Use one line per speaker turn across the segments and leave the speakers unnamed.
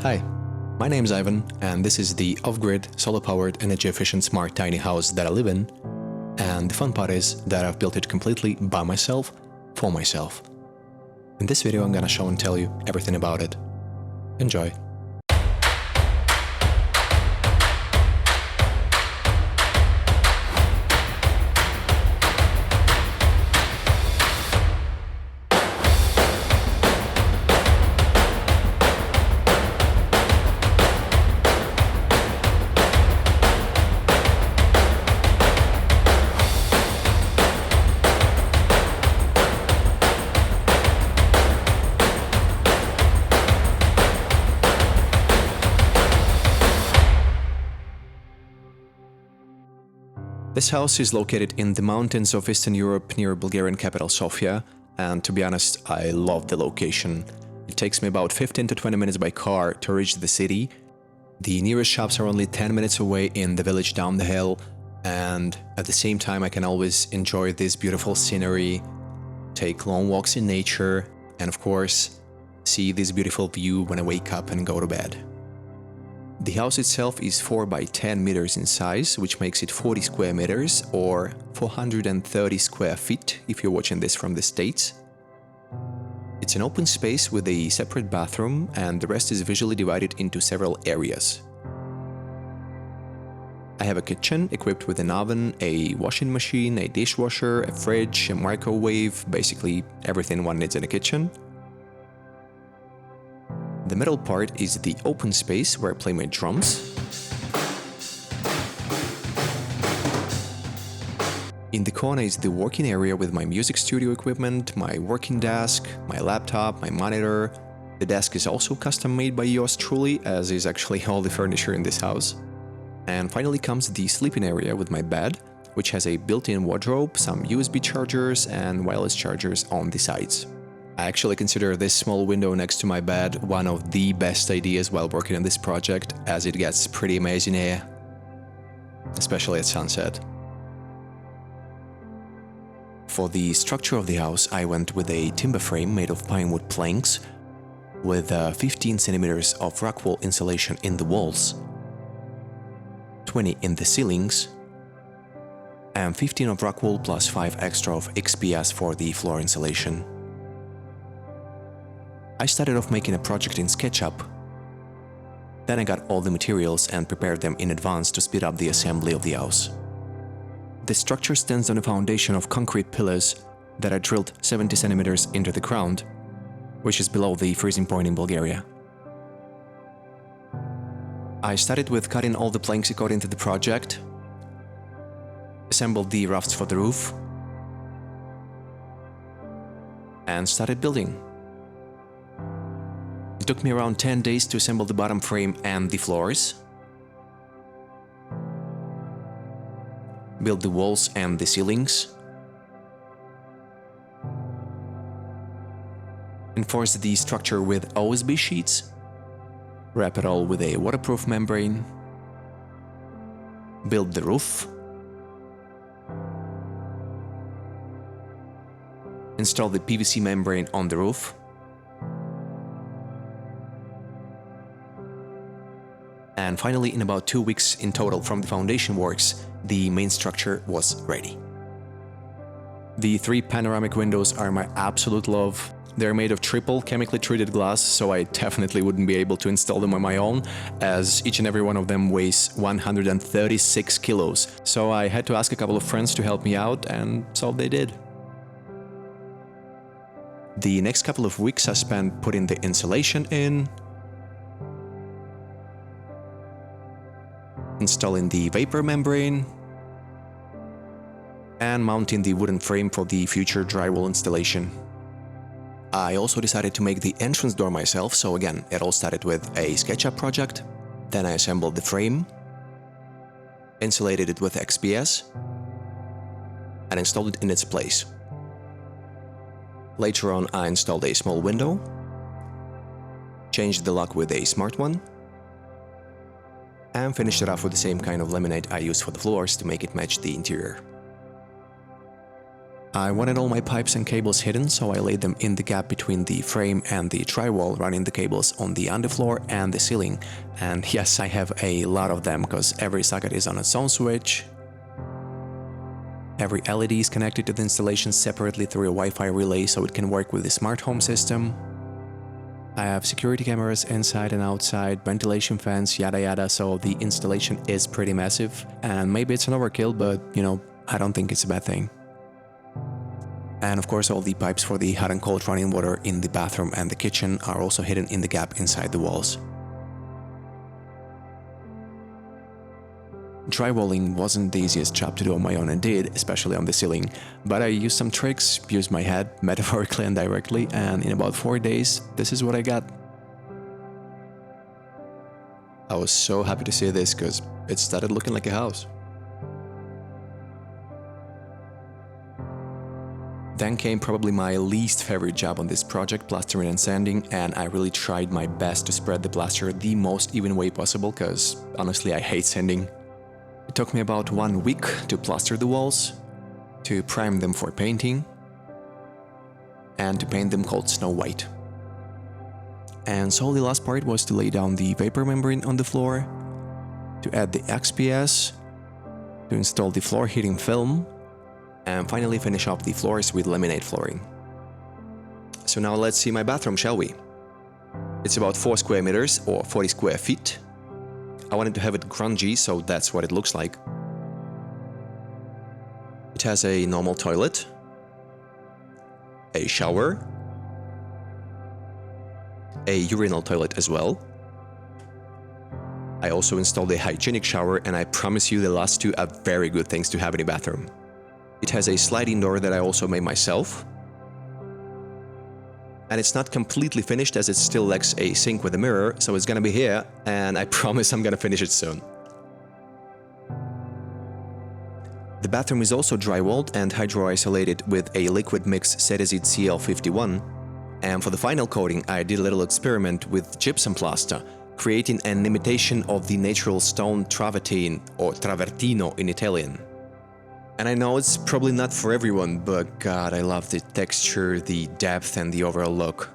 Hi, my name is Ivan, and this is the off-grid, solar-powered, energy-efficient smart tiny house that I live in. And the fun part is that I've built it completely by myself, for myself. In this video I'm gonna show and tell you everything about it. Enjoy! This house is located in the mountains of Eastern Europe near Bulgarian capital Sofia, and to be honest, I love the location. It takes me about 15 to 20 minutes by car to reach the city. The nearest shops are only 10 minutes away in the village down the hill, and at the same time I can always enjoy this beautiful scenery, take long walks in nature, and of course, see this beautiful view when I wake up and go to bed. The house itself is 4 by 10 meters in size, which makes it 40 square meters or 430 square feet if you're watching this from the States. It's an open space with a separate bathroom, and the rest is visually divided into several areas. I have a kitchen equipped with an oven, a washing machine, a dishwasher, a fridge, a microwave, basically everything one needs in a kitchen. The middle part is the open space where I play my drums. In the corner is the working area with my music studio equipment, my working desk, my laptop, my monitor. The desk is also custom made by yours truly, as is actually all the furniture in this house. And finally comes the sleeping area with my bed, which has a built-in wardrobe, some USB chargers and wireless chargers on the sides. I actually consider this small window next to my bed one of the best ideas while working on this project, as it gets pretty amazing air, especially at sunset. For the structure of the house, I went with a timber frame made of pine wood planks with 15 centimeters of rock wool insulation in the walls, 20 in the ceilings, and 15 of rock wool plus 5 extra of XPS for the floor insulation. I started off making a project in SketchUp. Then I got all the materials and prepared them in advance to speed up the assembly of the house. The structure stands on a foundation of concrete pillars that are drilled 70 centimeters into the ground, which is below the freezing point in Bulgaria. I started with cutting all the planks according to the project, assembled the rafts for the roof, and started building. It took me around 10 days to assemble the bottom frame and the floors, build the walls and the ceilings, enforce the structure with OSB sheets, wrap it all with a waterproof membrane, build the roof, install the PVC membrane on the roof, and finally, in about 2 weeks in total from the foundation works, the main structure was ready. The 3 panoramic windows are my absolute love. They're made of triple chemically treated glass, so I definitely wouldn't be able to install them on my own, as each and every one of them weighs 136 kilos. So I had to ask a couple of friends to help me out, and so they did. The next couple of weeks I spent putting the insulation in, installing the vapor membrane, and mounting the wooden frame for the future drywall installation. I also decided to make the entrance door myself, so again, it all started with a SketchUp project. Then I assembled the frame, insulated it with XPS, and installed it in its place. Later on, I installed a small window, changed the lock with a smart one, and finished it off with the same kind of laminate I used for the floors to make it match the interior. I wanted all my pipes and cables hidden, so I laid them in the gap between the frame and the drywall, running the cables on the underfloor and the ceiling. And yes, I have a lot of them, because every socket is on its own switch. Every LED is connected to the installation separately through a Wi-Fi relay, so it can work with the smart home system. I have security cameras inside and outside, ventilation fans, yada yada, so the installation is pretty massive. And maybe it's an overkill, but you know, I don't think it's a bad thing. And of course, all the pipes for the hot and cold running water in the bathroom and the kitchen are also hidden in the gap inside the walls. Drywalling wasn't the easiest job to do on my own indeed, especially on the ceiling, but I used some tricks, used my head, metaphorically and directly, and in about 4 days, this is what I got. I was so happy to see this, because it started looking like a house. Then came probably my least favorite job on this project, plastering and sanding, and I really tried my best to spread the plaster the most even way possible, because honestly I hate sanding. It took me about 1 week to plaster the walls, to prime them for painting, and to paint them cold snow white. And so the last part was to lay down the vapor membrane on the floor, to add the XPS, to install the floor heating film, and finally finish off the floors with laminate flooring. So now let's see my bathroom, shall we? It's about 4 square meters or 40 square feet. I wanted to have it grungy, so that's what it looks like. It has a normal toilet, a shower, a urinal toilet as well. I also installed a hygienic shower, and I promise you the last two are very good things to have in a bathroom. It has a sliding door that I also made myself. And it's not completely finished, as it still lacks a sink with a mirror, so it's gonna be here, and I promise I'm gonna finish it soon. The bathroom is also drywalled and hydro-isolated with a liquid mix Cetazid CL51. And for the final coating, I did a little experiment with gypsum plaster, creating an imitation of the natural stone travertine, or travertino in Italian. And I know it's probably not for everyone, but God, I love the texture, the depth, and the overall look.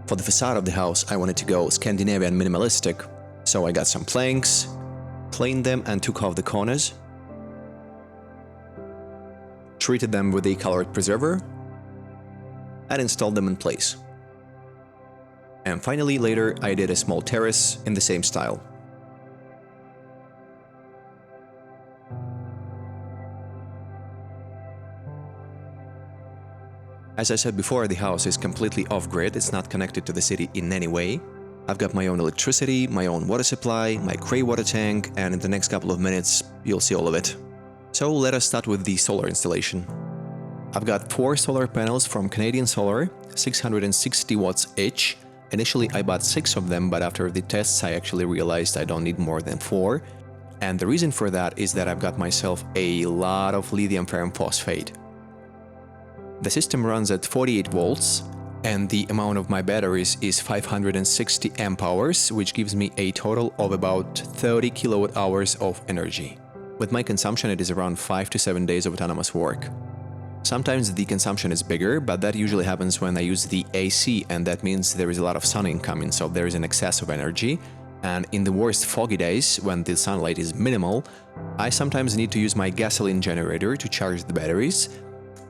For the facade of the house, I wanted to go Scandinavian minimalistic, so I got some planks, planed them and took off the corners, treated them with a colored preserver, and installed them in place. And finally, later, I did a small terrace in the same style. As I said before, the house is completely off-grid, it's not connected to the city in any way. I've got my own electricity, my own water supply, my Greywater Tank, and in the next couple of minutes, you'll see all of it. So let us start with the solar installation. I've got 4 solar panels from Canadian Solar, 660 watts each. Initially I bought 6 of them, but after the tests I actually realized I don't need more than 4. And the reason for that is that I've got myself a lot of lithium ferrum phosphate. The system runs at 48 volts, and the amount of my batteries is 560 amp hours, which gives me a total of about 30 kilowatt hours of energy. With my consumption, it is around 5 to 7 days of autonomous work. Sometimes the consumption is bigger, but that usually happens when I use the AC, and that means there is a lot of sun incoming, so there is an excess of energy. And in the worst foggy days, when the sunlight is minimal, I sometimes need to use my gasoline generator to charge the batteries.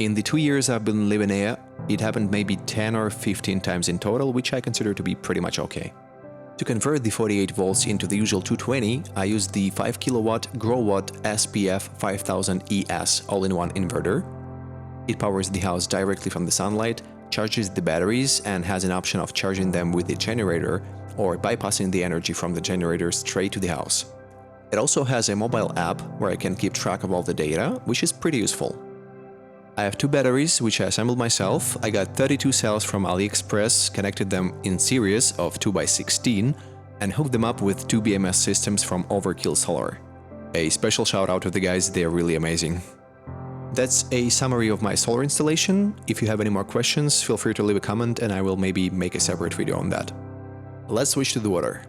In the 2 years I've been living here, it happened maybe 10 or 15 times in total, which I consider to be pretty much okay. To convert the 48 volts into the usual 220, I used the 5 kilowatt Greywater SPF 5000 ES all-in-one inverter. It powers the house directly from the sunlight, charges the batteries, and has an option of charging them with the generator or bypassing the energy from the generator straight to the house. It also has a mobile app where I can keep track of all the data, which is pretty useful. I have 2 batteries, which I assembled myself. I got 32 cells from AliExpress, connected them in series of 2x16, and hooked them up with 2 BMS systems from Overkill Solar. A special shout out to the guys, they're really amazing. That's a summary of my solar installation. If you have any more questions, feel free to leave a comment and I will maybe make a separate video on that. Let's switch to the water.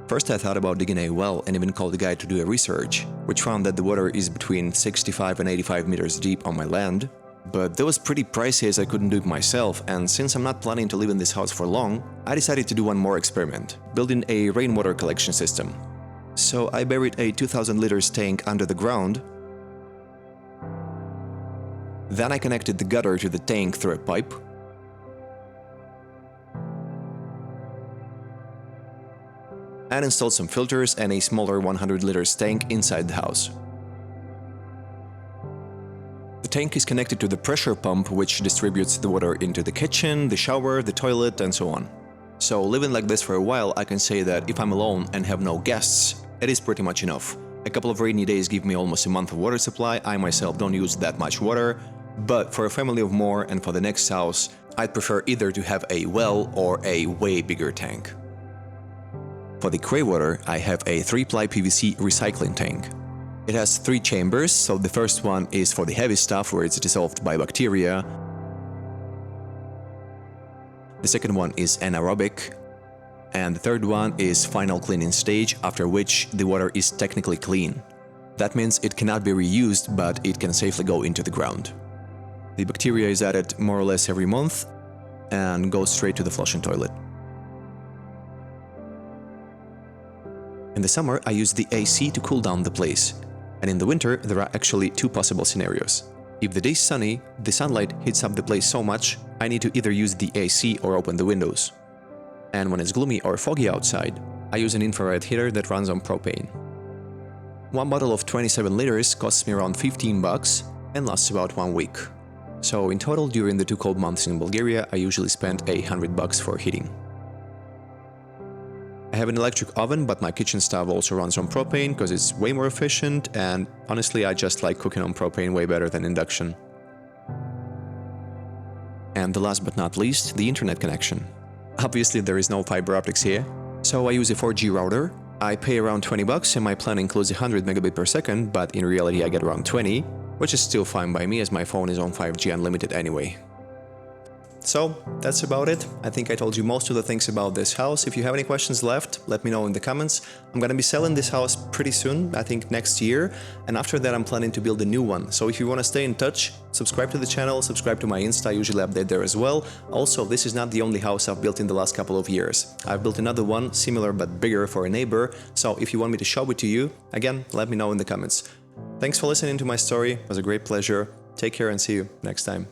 First I thought about digging a well and even called a guy to do a research, which found that the water is between 65 and 85 meters deep on my land. But that was pretty pricey as I couldn't do it myself, and since I'm not planning to live in this house for long, I decided to do one more experiment, building a rainwater collection system. So I buried a 2000 liters tank under the ground. Then I connected the gutter to the tank through a pipe. And installed some filters and a smaller 100 liters tank inside the house. The tank is connected to the pressure pump, which distributes the water into the kitchen, the shower, the toilet, and so on. So living like this for a while, I can say that if I'm alone and have no guests, it is pretty much enough. A couple of rainy days give me almost a month of water supply. I myself don't use that much water, but for a family of more and for the next house, I'd prefer either to have a well or a way bigger tank. For the Greywater, I have a 3-ply PVC recycling tank. It has 3 chambers, so the first one is for the heavy stuff where it's dissolved by bacteria. The second one is anaerobic. And the third one is final cleaning stage, after which the water is technically clean. That means it cannot be reused, but it can safely go into the ground. The bacteria is added more or less every month and goes straight to the flushing toilet. In the summer, I use the AC to cool down the place. And in the winter, there are actually 2 possible scenarios. If the day is sunny, the sunlight heats up the place so much, I need to either use the AC or open the windows. And when it's gloomy or foggy outside, I use an infrared heater that runs on propane. One bottle of 27 liters costs me around 15 bucks and lasts about 1 week. So in total, during the 2 cold months in Bulgaria, I usually spend 100 bucks for heating. I have an electric oven, but my kitchen stove also runs on propane because it's way more efficient, and honestly I just like cooking on propane way better than induction. And the last but not least, the internet connection. Obviously there is no fiber optics here, so I use a 4G router. I pay around 20 bucks and my plan includes 100 megabit per second, but in reality I get around 20, which is still fine by me as my phone is on 5G unlimited anyway. So, that's about it. I think I told you most of the things about this house. If you have any questions left, let me know in the comments. I'm gonna be selling this house pretty soon, I think next year, and after that I'm planning to build a new one. So if you want to stay in touch, subscribe to the channel, subscribe to my Insta, I usually update there as well. Also, this is not the only house I've built in the last couple of years. I've built another one, similar but bigger for a neighbor, so if you want me to show it to you, again, let me know in the comments. Thanks for listening to my story, it was a great pleasure. Take care and see you next time.